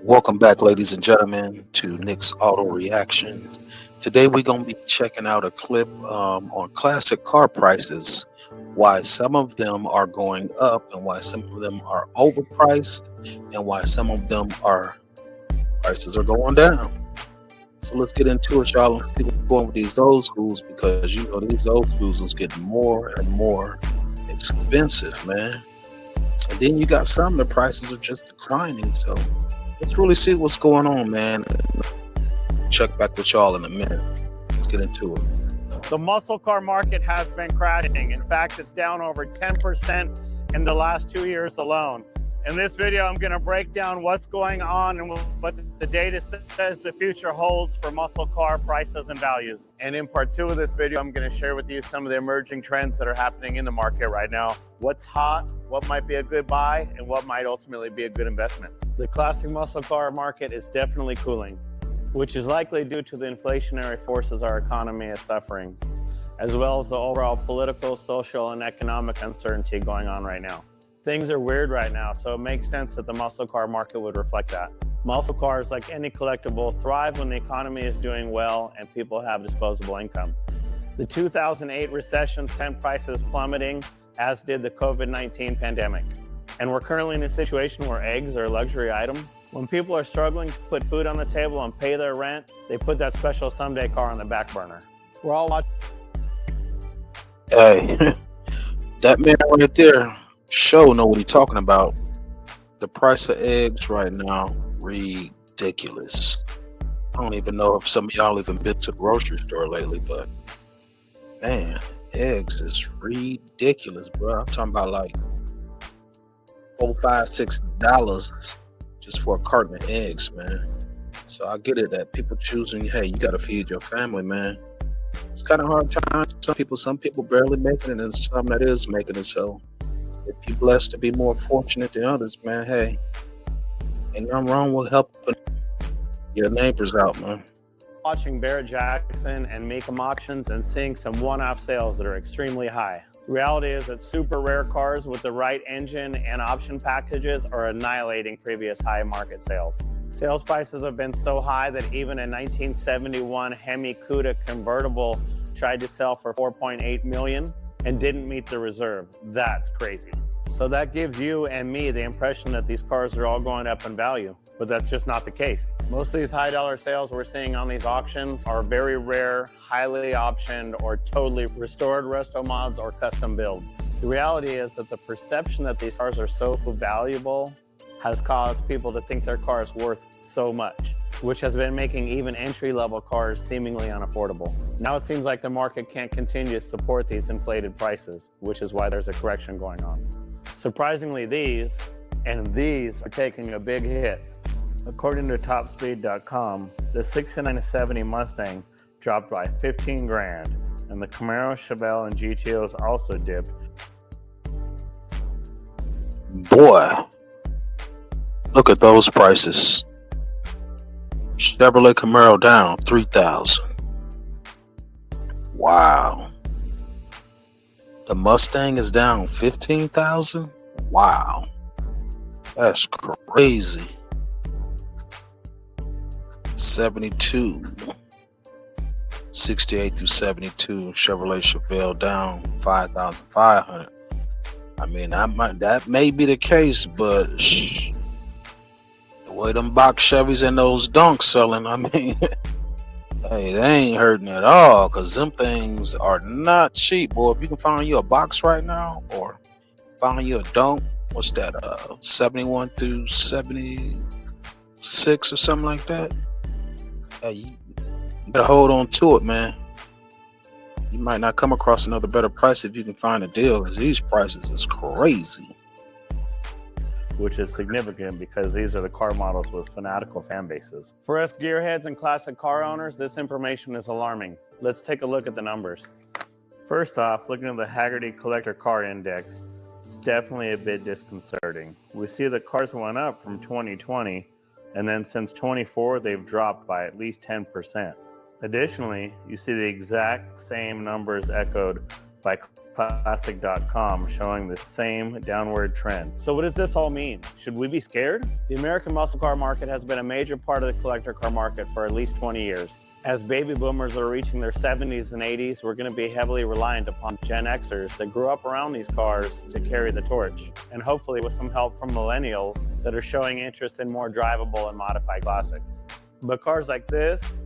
Welcome back, ladies and gentlemen, to Nick's Auto Reaction. Today, we're going to be checking out a clip on classic car prices, why some of them are going up and why some of them are overpriced, and why some of them are prices are going down. So let's get into it, y'all. Let's keep going with these old schools because these old schools is getting more and more expensive, man. And then you got some the prices are just declining. So let's really see what's going on, man. Check back with y'all in a minute. Let's get into it. The muscle car market has been crashing. In fact, it's down over 10% in the last 2 years alone. In this video, I'm going to break down what's going on and what the data says the future holds for muscle car prices and values. And in part 2 of this video, I'm going to share with you some of the emerging trends that are happening in the market right now. What's hot, what might be a good buy, and what might ultimately be a good investment. The classic muscle car market is definitely cooling, which is likely due to the inflationary forces our economy is suffering, as well as the overall political, social, and economic uncertainty going on right now. Things are weird right now, so it makes sense that the muscle car market would reflect that. Muscle cars, like any collectible, thrive when the economy is doing well and people have disposable income. The 2008 recession sent prices plummeting, as did the COVID-19 pandemic. And we're currently in a situation where eggs are a luxury item. When people are struggling to put food on the table and pay their rent, they put that special someday car on the back burner. We're all watching. Hey, that man right there, show know what he's talking about. The price of eggs right now, ridiculous. I don't even know if some of y'all even been to the grocery store lately, but man, eggs is ridiculous, bro. I'm talking about like $4, $5, $6 just for a carton of eggs, man. So I get it that people choosing, hey, you got to feed your family, man. It's kind of hard time. Some people barely making it, and some that is making it. So if you're blessed to be more fortunate than others, man, hey, ain't nothing wrong with helping your neighbors out, man. Watching Barrett Jackson and Mecum auctions and seeing some one-off sales that are extremely high. The reality is that super rare cars with the right engine and option packages are annihilating previous high market sales. Sales prices have been so high that even a 1971 Hemi Cuda convertible tried to sell for $4.8 million and didn't meet the reserve. That's crazy. So that gives you and me the impression that these cars are all going up in value, but that's just not the case. Most of these high dollar sales we're seeing on these auctions are very rare, highly optioned, or totally restored resto mods or custom builds. The reality is that the perception that these cars are so valuable has caused people to think their car is worth so much, which has been making even entry-level cars seemingly unaffordable. Now it seems like the market can't continue to support these inflated prices, which is why there's a correction going on. Surprisingly, these are taking a big hit. According to topspeed.com, the 6970 Mustang dropped by 15 grand, and the Camaro, Chevelle, and GTOs also dipped. Boy, look at those prices. Chevrolet Camaro down 3,000. Wow. The Mustang is down 15,000. Wow, that's crazy. 72, 68 through 72. Chevrolet Chevelle down 5,500. I mean, that may be the case, but the way them box Chevys and those Dunks selling, I mean, hey, they ain't hurting at all, because them things are not cheap, boy. If you can find you a box right now, or find you a Dunk, what's that, 71 through 76 or something like that, hey, you better hold on to it, man. You might not come across another better price if you can find a deal, because these prices is crazy. Which is significant because these are the car models with fanatical fan bases. For us gearheads and classic car owners, this information is alarming. Let's take a look at the numbers. First off, looking at the Hagerty Collector Car Index, it's definitely a bit disconcerting. We see the cars went up from 2020, and then since 24, they've dropped by at least 10%. Additionally, you see the exact same numbers echoed by classic.com showing the same downward trend. So what does this all mean? Should we be scared? The American muscle car market has been a major part of the collector car market for at least 20 years. As baby boomers are reaching their 70s and 80s, we're going to be heavily reliant upon Gen Xers that grew up around these cars to carry the torch, and hopefully with some help from millennials that are showing interest in more drivable and modified classics. But cars like this,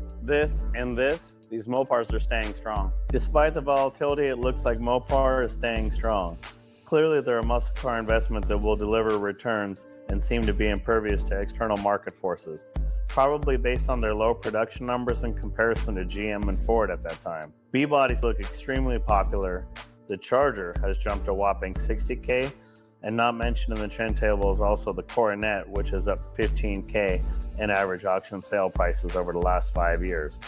and this, these Mopars are staying strong. Despite the volatility, it looks like Mopar is staying strong. Clearly, they're a muscle car investment that will deliver returns and seem to be impervious to external market forces, probably based on their low production numbers in comparison to GM and Ford at that time. B-bodies look extremely popular. The Charger has jumped a whopping 60K, and not mentioned in the trend table is also the Coronet, which is up 15K in average auction sale prices over the last 5 years.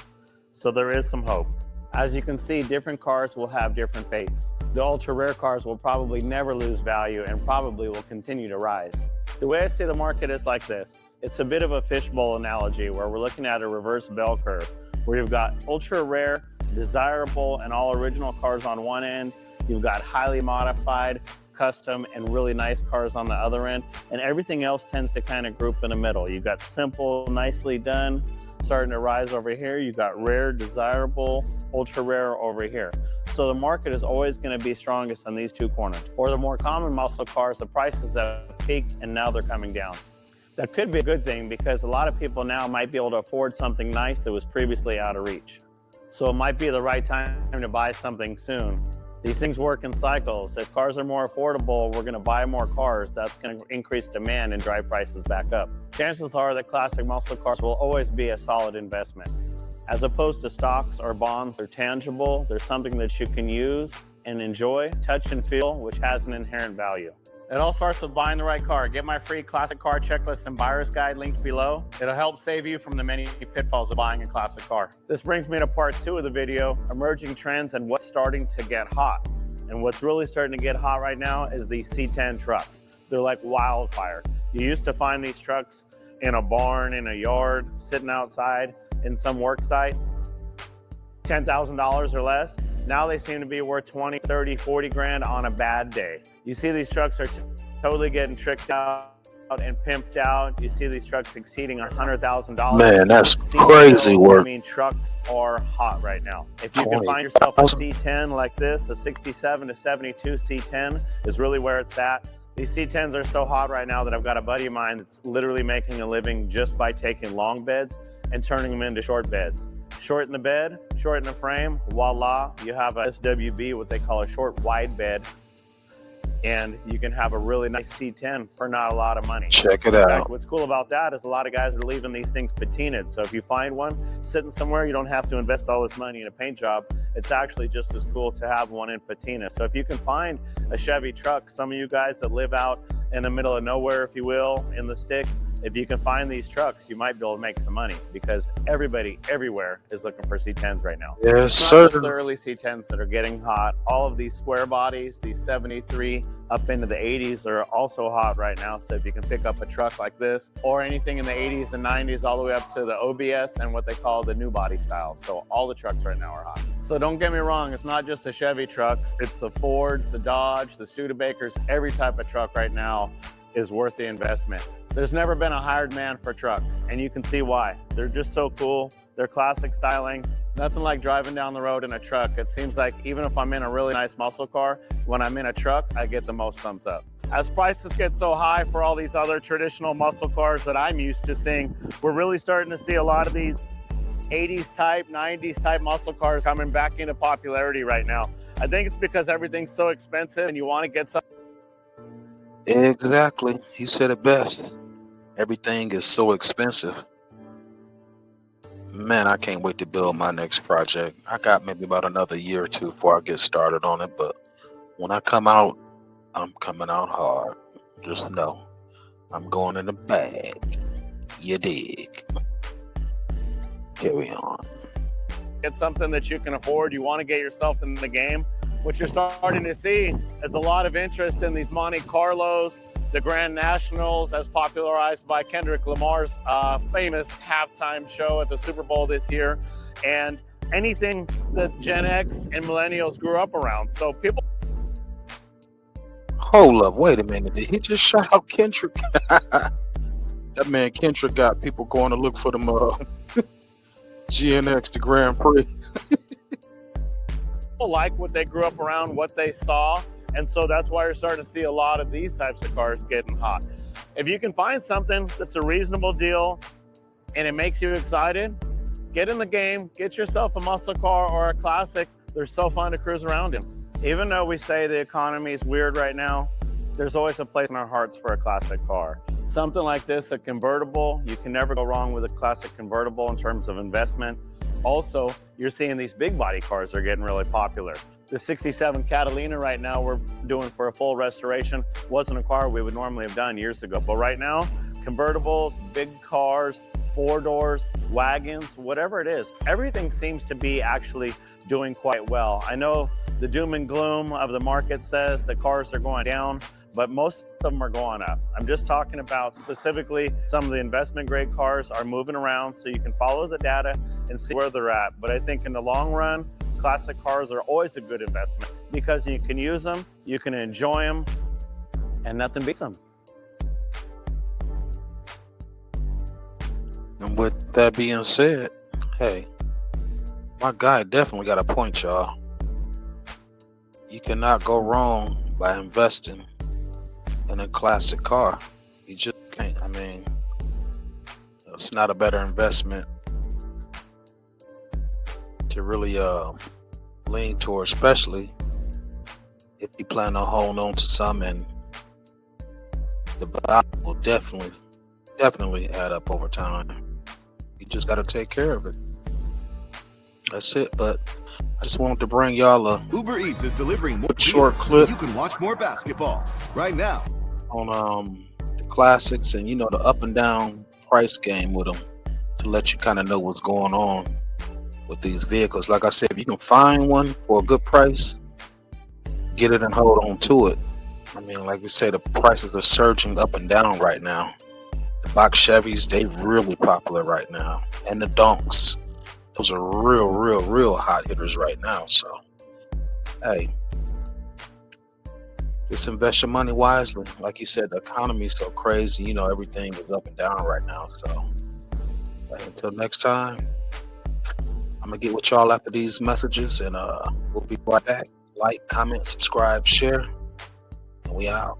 So there is some hope. As you can see, different cars will have different fates. The ultra rare cars will probably never lose value and probably will continue to rise. The way I see the market is like this. It's a bit of a fishbowl analogy where we're looking at a reverse bell curve, where you've got ultra rare, desirable, and all original cars on one end. You've got highly modified, custom, and really nice cars on the other end, and everything else tends to kind of group in the middle. You've got simple, nicely done, starting to rise over here. You've got rare, desirable, ultra rare over here. So the market is always going to be strongest in these two corners. For the more common muscle cars, the prices have peaked and now they're coming down. That could be a good thing because a lot of people now might be able to afford something nice that was previously out of reach. So it might be the right time to buy something soon. These things work in cycles. If cars are more affordable, we're going to buy more cars. That's going to increase demand and drive prices back up. Chances are that classic muscle cars will always be a solid investment. As opposed to stocks or bonds, they're tangible. They're something that you can use and enjoy, touch and feel, which has an inherent value. It all starts with buying the right car. Get my free classic car checklist and buyer's guide linked below. It'll help save you from the many pitfalls of buying a classic car. This brings me to part 2 of the video, emerging trends and what's starting to get hot. And what's really starting to get hot right now is these C10 trucks. They're like wildfire. You used to find these trucks in a barn, in a yard, sitting outside in some work site, $10,000 or less. Now they seem to be worth 20, 30, 40 grand on a bad day. You see these trucks are totally getting tricked out and pimped out. You see these trucks exceeding $100,000. Man, that's crazy work. I mean, trucks are hot right now. If you can find yourself a C10 like this, a 67 to 72 C10 is really where it's at. These C10s are so hot right now that I've got a buddy of mine that's literally making a living just by taking long beds and turning them into short beds. Shorten the bed, shorten the frame, voila, you have a SWB, what they call a short wide bed, and you can have a really nice C10 for not a lot of money. Check it out. What's cool about that is a lot of guys are leaving these things patinaed. So if you find one sitting somewhere, you don't have to invest all this money in a paint job. It's actually just as cool to have one in patina. So if you can find a Chevy truck, some of you guys that live out in the middle of nowhere, if you will, in the sticks, if you can find these trucks, you might be able to make some money because everybody everywhere is looking for C10s right now. Yes, sir. sir. The early C10s that are getting hot. All of these square bodies, these 73 up into the 80s are also hot right now. So if you can pick up a truck like this or anything in the 80s and 90s all the way up to the OBS and what they call the new body style. So all the trucks right now are hot. So don't get me wrong, it's not just the Chevy trucks, it's the Fords, the Dodge, the Studebakers, every type of truck right now is worth the investment. There's never been a hired man for trucks, and you can see why. They're just so cool. They're classic styling. Nothing like driving down the road in a truck. It seems like even if I'm in a really nice muscle car, when I'm in a truck, I get the most thumbs up. As prices get so high for all these other traditional muscle cars that I'm used to seeing, we're really starting to see a lot of these 80s type, 90s type muscle cars coming back into popularity right now. I think it's because everything's so expensive and you want to get some. Exactly. He said it best. Everything is so expensive. Man, I can't wait to build my next project. I got maybe about another year or two before I get started on it, but when I come out, I'm coming out hard. Just know, I'm going in the bag. You dig? Carry on. Get something that you can afford. You want to get yourself in the game. What you're starting to see is a lot of interest in these Monte Carlos, the Grand Nationals, as popularized by Kendrick Lamar's famous halftime show at the Super Bowl this year, and anything that Gen X and millennials grew up around. So people Hold up, wait a minute. Did he just shout out Kendrick? That man Kendrick got people going to look for them GNX, the Grand Prix. People like what they grew up around, what they saw, and so that's why you're starting to see a lot of these types of cars getting hot. If you can find something that's a reasonable deal and it makes you excited, get in the game, get yourself a muscle car or a classic. They're so fun to cruise around in. Even though we say the economy is weird right now, there's always a place in our hearts for a classic car. Something like this, a convertible, you can never go wrong with a classic convertible in terms of investment. Also, you're seeing these big body cars are getting really popular. The 67 Catalina right now we're doing for a full restoration wasn't a car we would normally have done years ago. But right now, convertibles, big cars, 4-doors, wagons, whatever it is, everything seems to be actually doing quite well. I know the doom and gloom of the market says the cars are going down, but most of them are going up. I'm just talking about specifically some of the investment grade cars are moving around, so you can follow the data and see where they're at. But I think in the long run, classic cars are always a good investment because you can use them, you can enjoy them, and nothing beats them. And with that being said, hey, my guy definitely got a point, y'all. You cannot go wrong by investing in a classic car. You just can't. I mean, it's not a better investment to really lean toward, especially if you plan on holding on to some, and the value will definitely add up over time. You just got to take care of it. That's it. But I just wanted to bring y'all a Uber Eats is delivering more short deals clip so you can watch more basketball right now on the classics and the up and down price game with them, to let you kind of know what's going on with these vehicles. Like I said, if you can find one for a good price, get it and hold on to it. I mean, like we say, the prices are surging up and down right now. The box Chevys, they really popular right now, and the Donks, those are real hot hitters right now. So hey, just invest your money wisely. Like you said, the economy is so crazy. Everything is up and down right now. So until next time, I'm gonna get with y'all after these messages, and we'll be right back. Like, comment, subscribe, share, and we out.